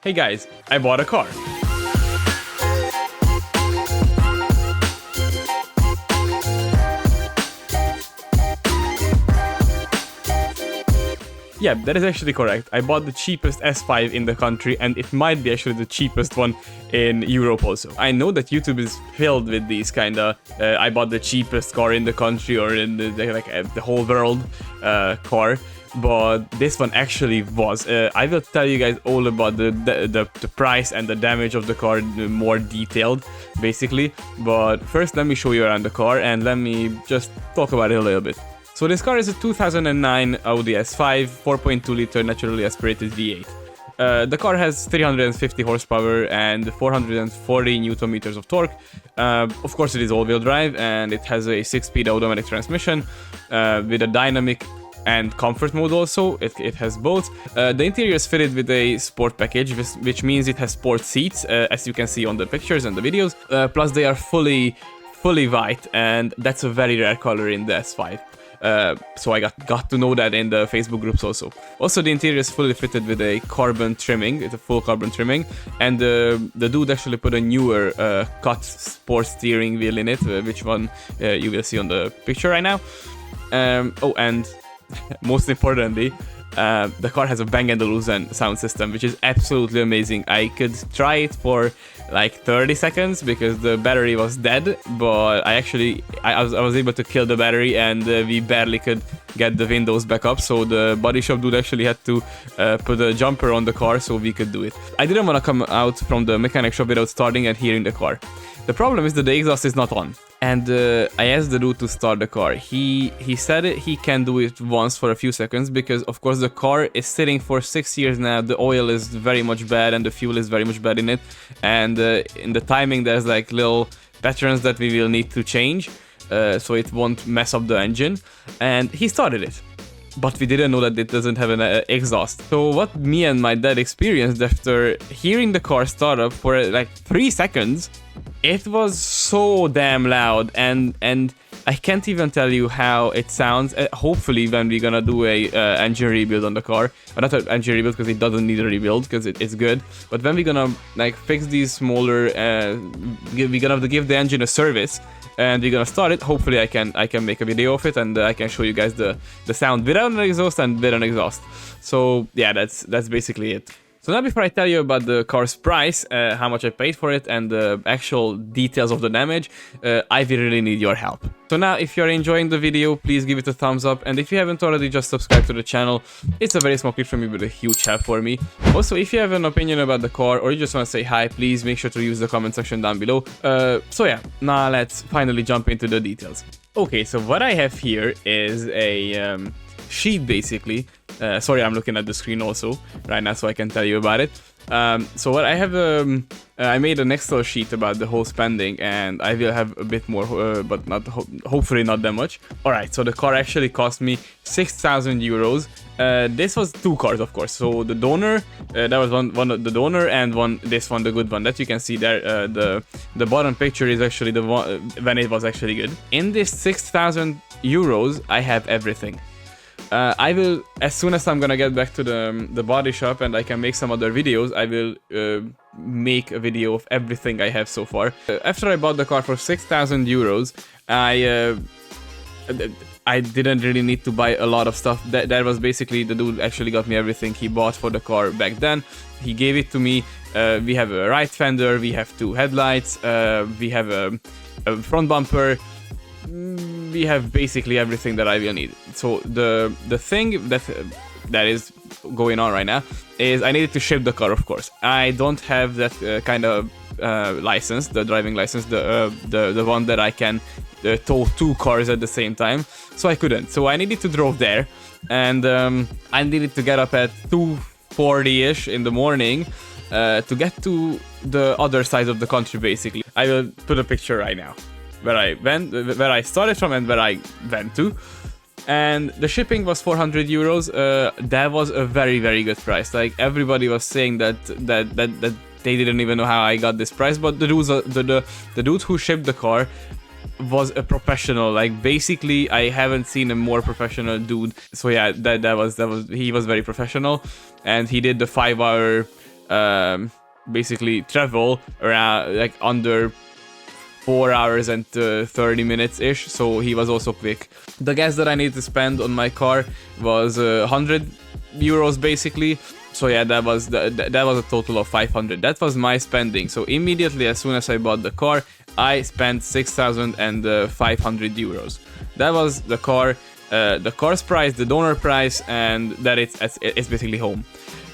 Hey guys, I bought a car. Yeah, that is actually correct. I bought the cheapest S5 in the country, and it might be actually the cheapest one in Europe also. I know that YouTube is filled with these kind of I bought the cheapest car in the country or in the whole world car, but this one actually was. I will tell you guys all about the price and the damage of the car more detailed, basically. But first, let me show you around the car and let me just talk about it a little bit. So this car is a 2009 Audi S5 4.2 liter naturally aspirated V8. The car has 350 horsepower and 440 newton meters of torque. Of course, it is all-wheel drive and it has a 6-speed automatic transmission with a dynamic and comfort mode also. It has both. The interior is fitted with a sport package, which means it has sport seats, as you can see on the pictures and the videos. Plus, they are fully white, and that's a very rare color in the S5. So I got to know that in the Facebook groups also. Also, the interior is fully fitted with a carbon trimming. It's a full carbon trimming, and the dude actually put a newer cut sport steering wheel in it, which one you will see on the picture right now. Oh, and most importantly, the car has a Bang & Olufsen sound system, which is absolutely amazing. I could try it for like 30 seconds because the battery was dead, but I was able to kill the battery, and we barely could get the windows back up, so the body shop dude actually had to put a jumper on the car so we could do it. I didn't want to come out from the mechanic shop without starting and hearing the car. The problem is that the exhaust is not on. And I asked the dude to start the car. He said he can do it once for a few seconds because, of course, the car is sitting for 6 years now. The oil is very much bad and the fuel is very much bad in it. And in the timing, there's like little patterns that we will need to change so it won't mess up the engine. And he started it. But we didn't know that it doesn't have an exhaust. So what me and my dad experienced after hearing the car start up for like 3 seconds, it was so damn loud, and I can't even tell you how it sounds. Hopefully when we're gonna do a engine rebuild on the car, or not an engine rebuild because it doesn't need a rebuild because it's good, but when we're gonna like fix these smaller, we're gonna have to give the engine a service, and we're gonna start it. Hopefully I can make a video of it, and I can show you guys the sound without an exhaust and with an exhaust. So yeah, that's basically it. So now before I tell you about the car's price, how much I paid for it, and the actual details of the damage, I will really need your help. So now if you're enjoying the video, please give it a thumbs up, and if you haven't already, just subscribe to the channel. It's a very small clip from me, but a huge help for me. Also, if you have an opinion about the car or you just want to say hi, please make sure to use the comment section down below. So yeah, now let's finally jump into the details. Okay, so what I have here is a sheet basically. Sorry, I'm looking at the screen also right now so I can tell you about it. So what I have, I made an Excel sheet about the whole spending, and I will have a bit more, but not hopefully not that much. Alright, so the car actually cost me 6,000 euros. This was 2 cars, of course. So the donor, that was one the donor, and this one, the good one that you can see there. The bottom picture is actually the one when it was actually good. In this 6,000 euros, I have everything. I will, as soon as I'm gonna get back to the body shop and I can make some other videos, I will make a video of everything I have so far. After I bought the car for 6,000 euros, I didn't really need to buy a lot of stuff. That was basically, the dude actually got me everything he bought for the car back then. He gave it to me. We have a right fender, we have 2 headlights, we have a front bumper. We have basically everything that I will need. So the thing that is going on right now is I needed to ship the car, of course. I don't have that kind of license, the driving license, the one that I can tow 2 cars at the same time. So I couldn't. So I needed to drive there, and I needed to get up at 2:40ish in the morning to get to the other side of the country. Basically, I will put a picture right now where I started from and where I went to. And the shipping was 400 euros. That was a very, very good price. Like, everybody was saying that they didn't even know how I got this price, but the dude who shipped the car was a professional. Like, basically, I haven't seen a more professional dude. So yeah, he was very professional, and he did the 5-hour basically travel around like under 4 hours and 30 minutes ish, so he was also quick. The gas that I needed to spend on my car was 100 euros basically. So yeah, that was a total of 500. That was my spending. So immediately as soon as I bought the car, I spent 6,500 euros. That was the car's price, the donor price, and that it's basically home.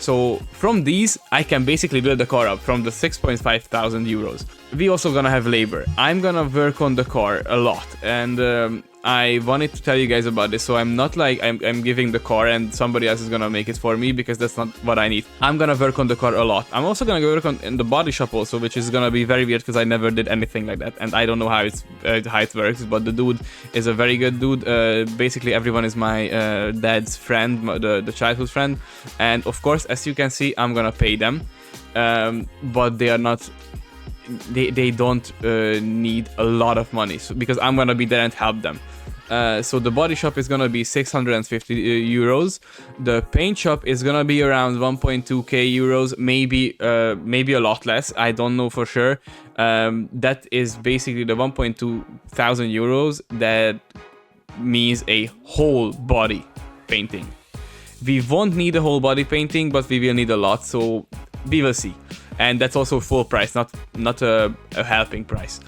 So from these, I can basically build the car up from the 6.5 thousand euros. We also gonna have labor. I'm gonna work on the car a lot, and I wanted to tell you guys about this. So I'm not like I'm giving the car and somebody else is gonna make it for me, because that's not what I need. I'm gonna work on the car a lot. I'm also gonna work in the body shop also, which is gonna be very weird because I never did anything like that, and I don't know how it works. But the dude is a very good dude. Basically, everyone is my dad's friend, the childhood friend, and of course, as you can see, I'm gonna pay them, but they are not. They don't need a lot of money, so, because I'm gonna be there and help them. So the body shop is gonna be 650 euros. The paint shop is gonna be around 1.2k euros, maybe a lot less. I don't know for sure. That is basically the 1.2 thousand euros. That means a whole body painting. We won't need a whole body painting, but we will need a lot. So we will see. And that's also full price, not a helping price.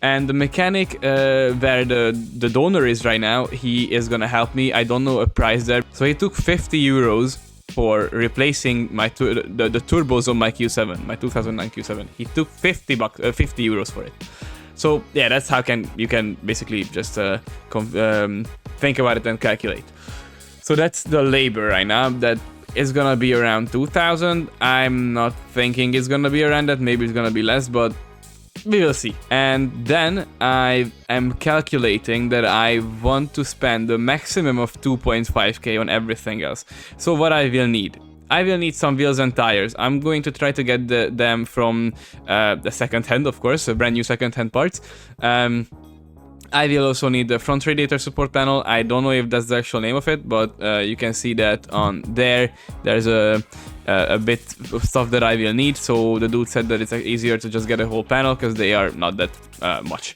And the mechanic where the donor is right now, he is gonna help me. I don't know a price there. So he took 50 euros for replacing my the turbos on my Q7, my 2009 Q7. He took 50 euros for it. So yeah, that's how you can basically just think about it and calculate. So that's the labor right now. That is gonna be around 2,000. I'm not thinking it's gonna be around that. Maybe it's gonna be less, but we will see. And then I am calculating that I want to spend the maximum of 2.5k on everything else. So what I will need some wheels and tires. I'm going to try to get them from the second hand, of course, brand new second hand parts. I will also need the front radiator support panel. I don't know if that's the actual name of it, but you can see that on there. There's a bit of stuff that I will need. So the dude said that it's easier to just get a whole panel because they are not that much.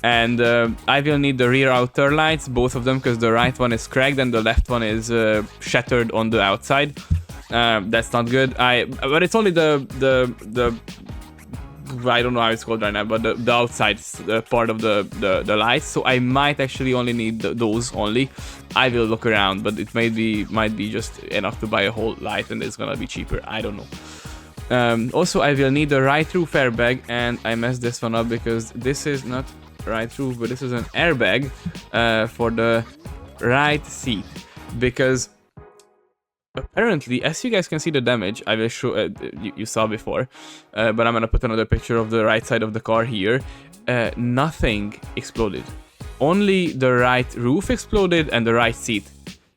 And I will need the rear outer lights, both of them, because the right one is cracked and the left one is shattered on the outside. That's not good. But it's only the I don't know how it's called right now, but the outside part of the lights. So I might actually only need those only. I will look around, but it might be just enough to buy a whole light, and it's gonna be cheaper. I don't know. Also, I will need the right roof airbag, and I messed this one up because this is not right roof, but this is an airbag for the right seat, because apparently, as you guys can see the damage, I will show you saw before, but I'm gonna put another picture of the right side of the car here. Nothing exploded. Only the right roof exploded and the right seat,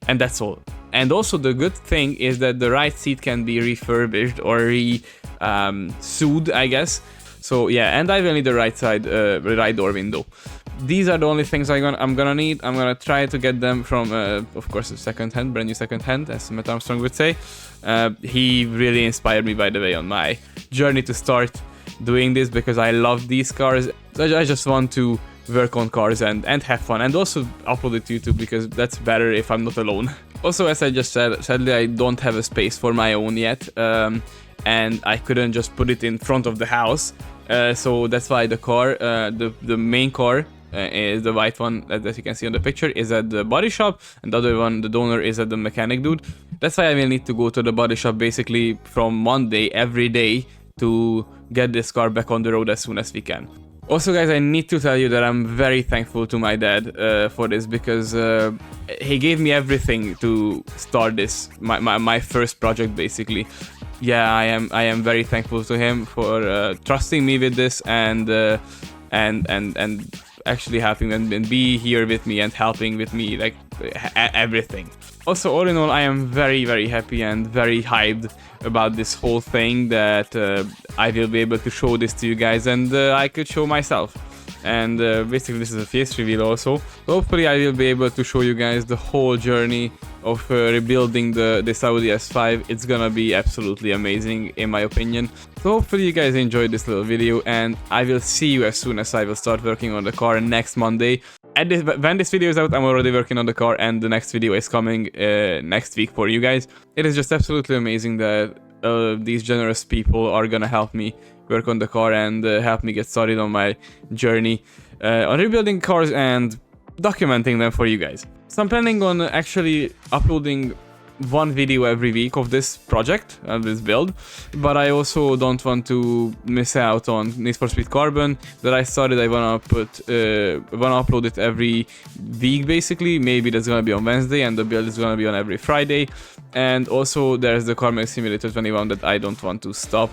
and that's all. And also the good thing is that the right seat can be refurbished or sewed, I guess. So yeah, and I will need the right side right door window. These are the only things I'm gonna need. I'm gonna try to get them from, of course, a second-hand, brand new second-hand, as Matt Armstrong would say. He really inspired me, by the way, on my journey to start doing this, because I love these cars. I just want to work on cars and have fun, and also upload it to YouTube, because that's better if I'm not alone. Also, as I just said, sadly I don't have a space for my own yet, and I couldn't just put it in front of the house. So that's why the car, the main car, is the white one that you can see on the picture, is at the body shop, and the other one, the donor, is at the mechanic dude. That's why I will need to go to the body shop basically from Monday every day to get this car back on the road as soon as we can. Also, guys, I need to tell you that I'm very thankful to my dad for this, because he gave me everything to start this, my first project basically. Yeah, I am very thankful to him for trusting me with this and actually helping and be here with me and helping with me, like everything. Also, all in all, I am very, very happy and very hyped about this whole thing, that I will be able to show this to you guys, and I could show myself. And basically this is a face reveal also. Hopefully I will be able to show you guys the whole journey of rebuilding this Audi S5. It's gonna be absolutely amazing in my opinion. So hopefully you guys enjoyed this little video, and I will see you as soon as I will start working on the car next Monday. When this video is out, I'm already working on the car, and the next video is coming next week for you guys. It is just absolutely amazing that these generous people are gonna help me work on the car and help me get started on my journey on rebuilding cars and documenting them for you guys. So I'm planning on actually uploading one video every week of this project, this build, but I also don't want to miss out on Need for Speed Carbon that I started. I wanna upload it every week basically. Maybe that's gonna be on Wednesday, and the build is gonna be on every Friday. And also there's the Car Simulator 21 that I don't want to stop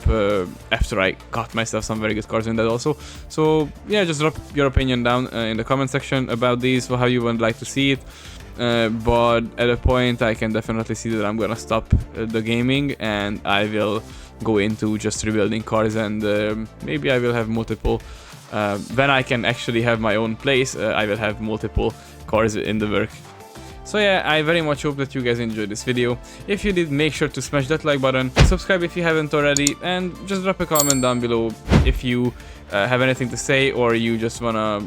after I got myself some very good cars in that also. So yeah, just drop your opinion down in the comment section about these, how you would like to see it. But at a point I can definitely see that I'm gonna stop the gaming, and I will go into just rebuilding cars, and maybe I will have multiple when I can actually have my own place. I will have multiple cars in the work. So yeah, I very much hope that you guys enjoyed this video. If you did, make sure to smash that like button, subscribe if you haven't already, and just drop a comment down below if you have anything to say, or you just wanna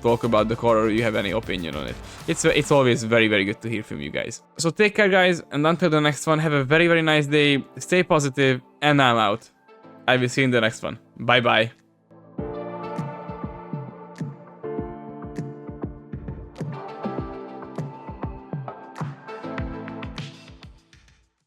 talk about the car, or you have any opinion on it. It's always very, very good to hear from you guys. So take care guys, and until the next one, have a very, very nice day, stay positive, and I'm out. I will see you in the next one. Bye bye.